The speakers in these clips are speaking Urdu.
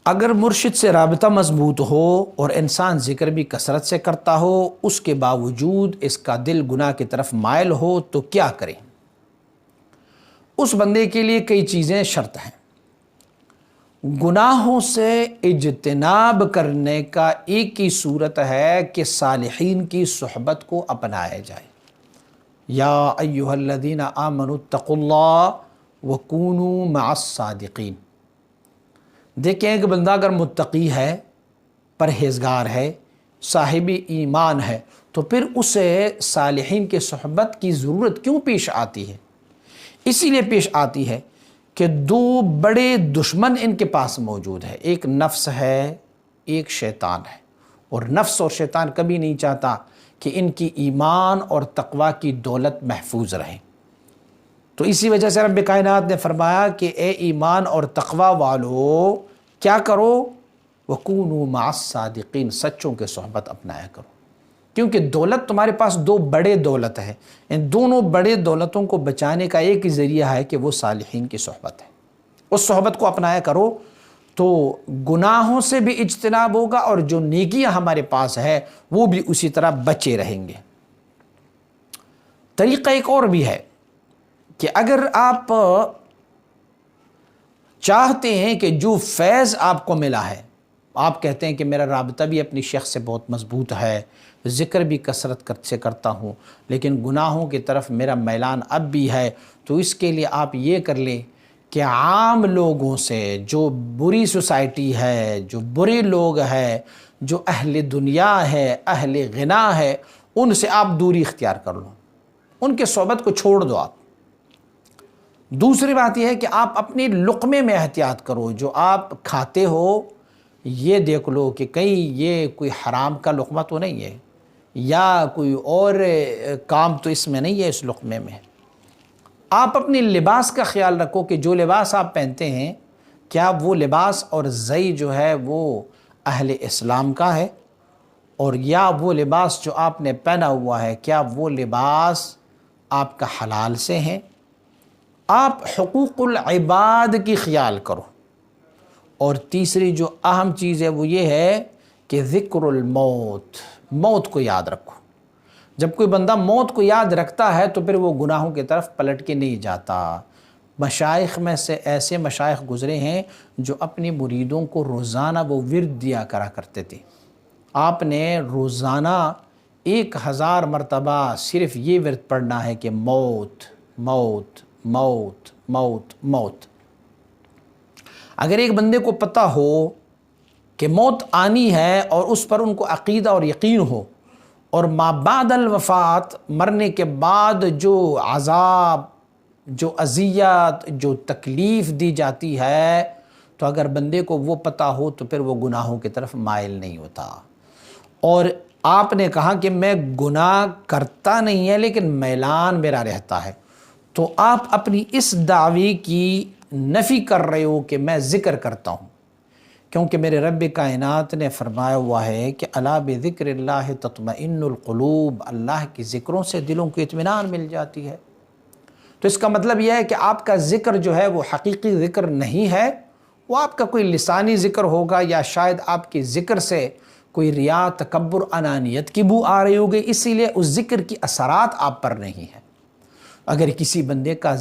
اگر مرشد سے رابطہ مضبوط ہو اور انسان ذکر بھی کثرت سے کرتا ہو، اس کے باوجود اس کا دل گناہ کی طرف مائل ہو تو کیا کرے؟ اس بندے کے لیے کئی چیزیں شرط ہیں۔ گناہوں سے اجتناب کرنے کا ایک ہی صورت ہے کہ صالحین کی صحبت کو اپنایا جائے۔ یا ایھا الذین آمنوا اتقوا اللہ وکونوا مع الصادقین۔ دیکھیں ایک بندہ اگر متقی ہے، پرہیزگار ہے، صاحب ایمان ہے، تو پھر اسے صالحین کی صحبت کی ضرورت کیوں پیش آتی ہے؟ اسی لیے پیش آتی ہے کہ دو بڑے دشمن ان کے پاس موجود ہے، ایک نفس ہے، ایک شیطان ہے، اور نفس اور شیطان کبھی نہیں چاہتا کہ ان کی ایمان اور تقوی کی دولت محفوظ رہے۔ تو اسی وجہ سے رب کائنات نے فرمایا کہ اے ایمان اور تقوی والو کیا کرو؟ وَكُونُوا مَعَ الصَّادِقِينَ، سچوں کے صحبت اپنایا کرو، کیونکہ دولت تمہارے پاس دو بڑے دولت ہے، ان دونوں بڑے دولتوں کو بچانے کا ایک ہی ذریعہ ہے کہ وہ صالحین کی صحبت ہے۔ اس صحبت کو اپنایا کرو تو گناہوں سے بھی اجتناب ہوگا، اور جو نیکیاں ہمارے پاس ہے وہ بھی اسی طرح بچے رہیں گے۔ طریقہ ایک اور بھی ہے کہ اگر آپ چاہتے ہیں کہ جو فیض آپ کو ملا ہے، آپ کہتے ہیں کہ میرا رابطہ بھی اپنی شیخ سے بہت مضبوط ہے، ذکر بھی کثرت سے کرتا ہوں، لیکن گناہوں کی طرف میرا میلان اب بھی ہے، تو اس کے لیے آپ یہ کر لیں کہ عام لوگوں سے، جو بری سوسائٹی ہے، جو برے لوگ ہیں، جو اہل دنیا ہے، اہل غنا ہے، ان سے آپ دوری اختیار کر لو، ان کے صحبت کو چھوڑ دو آپ۔ دوسری بات یہ ہے کہ آپ اپنے لقمے میں احتیاط کرو، جو آپ کھاتے ہو یہ دیکھ لو کہ کہیں یہ کوئی حرام کا لقمہ تو نہیں ہے، یا کوئی اور کام تو اس میں نہیں ہے اس لقمے میں۔ آپ اپنے لباس کا خیال رکھو کہ جو لباس آپ پہنتے ہیں کیا وہ لباس اور زئی جو ہے وہ اہل اسلام کا ہے، اور یا وہ لباس جو آپ نے پہنا ہوا ہے کیا وہ لباس آپ کا حلال سے ہیں۔ آپ حقوق العباد کی خیال کرو۔ اور تیسری جو اہم چیز ہے وہ یہ ہے کہ ذکر الموت، موت کو یاد رکھو۔ جب کوئی بندہ موت کو یاد رکھتا ہے تو پھر وہ گناہوں کی طرف پلٹ کے نہیں جاتا۔ مشائخ میں سے ایسے مشائخ گزرے ہیں جو اپنی مریدوں کو روزانہ وہ ورد دیا کرا کرتے تھے۔ آپ نے روزانہ 1000 مرتبہ صرف یہ ورد پڑھنا ہے کہ موت موت موت موت موت۔ اگر ایک بندے کو پتہ ہو کہ موت آنی ہے اور اس پر ان کو عقیدہ اور یقین ہو، اور ما بعد الوفات، مرنے کے بعد جو عذاب، جو اذیت، جو تکلیف دی جاتی ہے، تو اگر بندے کو وہ پتہ ہو تو پھر وہ گناہوں کی طرف مائل نہیں ہوتا۔ اور آپ نے کہا کہ میں گناہ کرتا نہیں ہے لیکن میلان میرا رہتا ہے، تو آپ اپنی اس دعوی کی نفی کر رہے ہو کہ میں ذکر کرتا ہوں، کیونکہ میرے رب کائنات نے فرمایا ہوا ہے کہ الا بذکر اللہ تطمئن القلوب، اللہ کی ذکروں سے دلوں کو اطمینان مل جاتی ہے۔ تو اس کا مطلب یہ ہے کہ آپ کا ذکر جو ہے وہ حقیقی ذکر نہیں ہے، وہ آپ کا کوئی لسانی ذکر ہوگا، یا شاید آپ کے ذکر سے کوئی ریا، تکبر، انانیت کی بو آ رہی ہوگی، اسی لیے اس ذکر کی اثرات آپ پر نہیں ہیں۔ اگر کسی بندے کا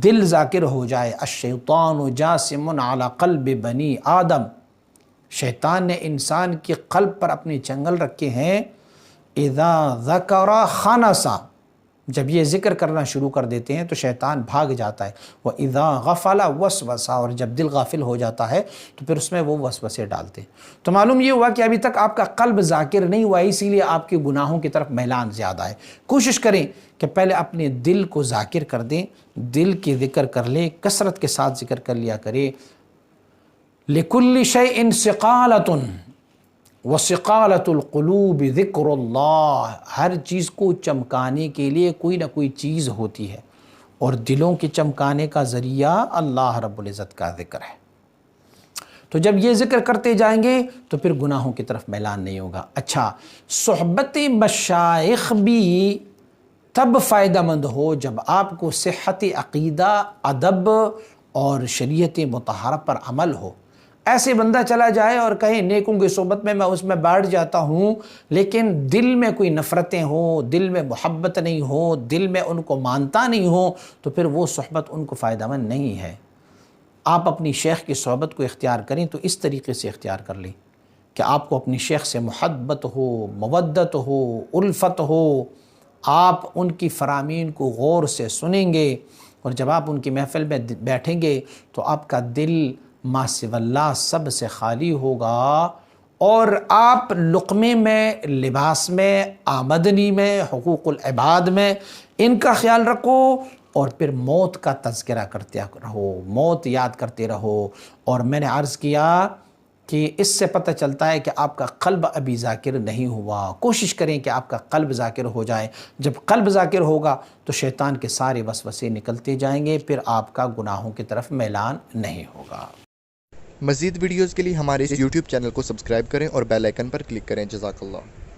دل ذاکر ہو جائے، الشیطان جاسم علی قلب بنی آدم، شیطان نے انسان کے قلب پر اپنی چنگل رکھے ہیں، اذا ذکر خنسا، جب یہ ذکر کرنا شروع کر دیتے ہیں تو شیطان بھاگ جاتا ہے، وَإِذَا غَفَلَ وَسْوَسَ، اور جب دل غافل ہو جاتا ہے تو پھر اس میں وہ وسوسے ڈالتے ہیں۔ تو معلوم یہ ہوا کہ ابھی تک آپ کا قلب ذاکر نہیں ہوا، اسی لیے آپ کے گناہوں کی طرف میلان زیادہ ہے۔ کوشش کریں کہ پہلے اپنے دل کو ذاکر کر دیں، دل کی ذکر کر لیں، کثرت کے ساتھ ذکر کر لیا کریں۔ لِكُلِّ شَيْءٍ ثِقَالَةٌ وَثِقَالَةُ الْقُلُوبِ ذِكْرُ اللَّهِ، ہر چیز کو چمکانے کے لیے کوئی نہ کوئی چیز ہوتی ہے، اور دلوں کے چمکانے کا ذریعہ اللہ رب العزت کا ذکر ہے۔ تو جب یہ ذکر کرتے جائیں گے تو پھر گناہوں کی طرف میلان نہیں ہوگا۔ اچھا، صحبت مشائخ بھی تب فائدہ مند ہو جب آپ کو صحت عقیدہ، ادب اور شریعت مطہرہ پر عمل ہو۔ ایسے بندہ چلا جائے اور کہے نیکوں کی صحبت میں اس میں بیٹھ جاتا ہوں، لیکن دل میں کوئی نفرتیں ہوں، دل میں محبت نہیں ہو، دل میں ان کو مانتا نہیں ہو، تو پھر وہ صحبت ان کو فائدہ مند نہیں ہے۔ آپ اپنی شیخ کی صحبت کو اختیار کریں تو اس طریقے سے اختیار کر لیں کہ آپ کو اپنی شیخ سے محبت ہو، مودت ہو، الفت ہو، آپ ان کی فرامین کو غور سے سنیں گے، اور جب آپ ان کی محفل میں بیٹھیں گے تو آپ کا دل ما سوی اللہ سب سے خالی ہوگا، اور آپ لقمے میں، لباس میں، آمدنی میں، حقوق العباد میں ان کا خیال رکھو، اور پھر موت کا تذکرہ کرتے رہو، موت یاد کرتے رہو۔ اور میں نے عرض کیا کہ اس سے پتہ چلتا ہے کہ آپ کا قلب ابھی ذاکر نہیں ہوا۔ کوشش کریں کہ آپ کا قلب ذاکر ہو جائے۔ جب قلب ذاکر ہوگا تو شیطان کے سارے وسوسے نکلتے جائیں گے، پھر آپ کا گناہوں کی طرف میلان نہیں ہوگا۔ مزید ویڈیوز کے لیے ہمارے YouTube چینل کو سبسکرائب کریں اور بیل آئیکن پر کلک کریں۔ جزاک اللہ۔